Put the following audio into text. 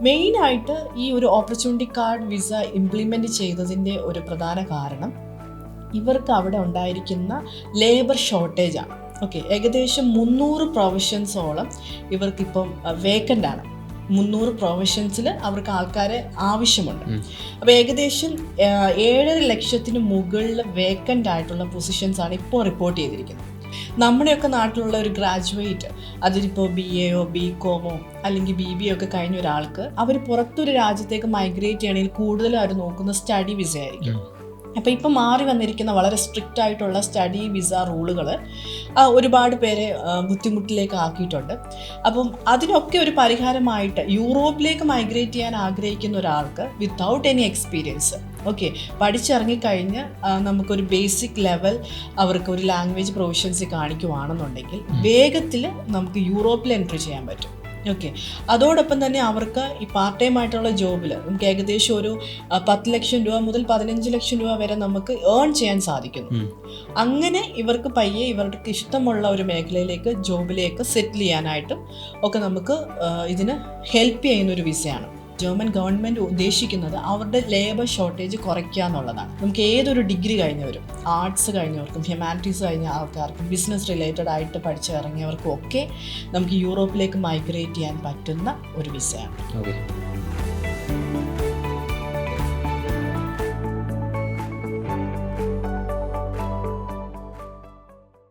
മെയിനായിട്ട് ഈ ഒരു ഓപ്പർച്യൂണിറ്റി കാർഡ് വിസ ഇംപ്ലിമെൻ്റ് ചെയ്തതിൻ്റെ ഒരു പ്രധാന കാരണം ഇവർക്ക് അവിടെ ഉണ്ടായിരിക്കുന്ന ലേബർ ഷോർട്ടേജാണ്. ഓക്കെ, ഏകദേശം 300 പ്രൊഫഷൻസോളം ഇവർക്കിപ്പം വേക്കൻ്റ് ആണ്. 300 പ്രൊഫഷൻസിൽ അവർക്ക് ആൾക്കാരെ ആവശ്യമുണ്ട്. അപ്പോൾ ഏകദേശം 7.5 ലക്ഷത്തിന് മുകളിൽ വേക്കൻ്റ് ആയിട്ടുള്ള പൊസിഷൻസാണ് ഇപ്പോൾ റിപ്പോർട്ട് ചെയ്തിരിക്കുന്നത്. നമ്മുടെയൊക്കെ നാട്ടിലുള്ള ഒരു ഗ്രാജുവേറ്റ്, അതിലിപ്പോൾ BA BCom അല്ലെങ്കിൽ BBA ഒക്കെ കഴിഞ്ഞ ഒരാൾക്ക് അവർ പുറത്തൊരു രാജ്യത്തേക്ക് മൈഗ്രേറ്റ് ചെയ്യണമെങ്കിൽ കൂടുതലും അവർ നോക്കുന്ന സ്റ്റഡി വിസ ആയിരിക്കും. അപ്പോൾ ഇപ്പം മാറി വന്നിരിക്കുന്ന വളരെ സ്ട്രിക്റ്റ് ആയിട്ടുള്ള സ്റ്റഡി വിസ റൂളുകൾ ഒരുപാട് പേരെ ബുദ്ധിമുട്ടിലേക്ക് ആക്കിയിട്ടുണ്ട്. അപ്പം അതിനൊക്കെ ഒരു പരിഹാരമായിട്ട് യൂറോപ്പിലേക്ക് മൈഗ്രേറ്റ് ചെയ്യാൻ ആഗ്രഹിക്കുന്ന ഒരാൾക്ക് വിത്തൗട്ട് എനി എക്സ്പീരിയൻസ്, ഓക്കെ, പഠിച്ചിറങ്ങിക്കഴിഞ്ഞ് നമുക്കൊരു ബേസിക് ലെവൽ അവർക്ക് ഒരു ലാംഗ്വേജ് പ്രൊഫഷൻസി കാണിക്കുവാണെന്നുണ്ടെങ്കിൽ വേഗത്തിൽ നമുക്ക് യൂറോപ്പിൽ എൻട്രി ചെയ്യാൻ പറ്റും. ഓക്കെ, അതോടൊപ്പം തന്നെ അവർക്ക് ഈ പാർട്ട് ടൈം ആയിട്ടുള്ള ജോബിൽ നമുക്ക് ഏകദേശം ഒരു 10 ലക്ഷം രൂപ മുതൽ 15 ലക്ഷം രൂപ വരെ നമുക്ക് ഏൺ ചെയ്യാൻ സാധിക്കുന്നു. അങ്ങനെ ഇവർക്ക് പയ്യെ ഇവർക്ക് ഇഷ്ടമുള്ള ഒരു മേഖലയിലേക്ക് ജോബിലേക്ക് സെറ്റിൽ ചെയ്യാനായിട്ടും ഒക്കെ നമുക്ക് ഇതിന് ഹെൽപ്പ് ചെയ്യുന്ന ഒരു വിസയാണ്. ജർമ്മൻ ഗവൺമെൻറ് ഉദ്ദേശിക്കുന്നത് അവരുടെ ലേബർ ഷോർട്ടേജ് കുറയ്ക്കുക എന്നുള്ളതാണ്. നമുക്ക് ഏതൊരു ഡിഗ്രി കഴിഞ്ഞവരും, ആർട്സ് കഴിഞ്ഞവർക്കും ഹ്യൂമാനിറ്റീസ് കഴിഞ്ഞ ആൾക്കാർക്കും ബിസിനസ് റിലേറ്റഡ് ആയിട്ട് പഠിച്ചിറങ്ങിയവർക്കും ഒക്കെ നമുക്ക് യൂറോപ്പിലേക്ക് മൈഗ്രേറ്റ് ചെയ്യാൻ പറ്റുന്ന ഒരു വിസയാണ്. ഓക്കെ.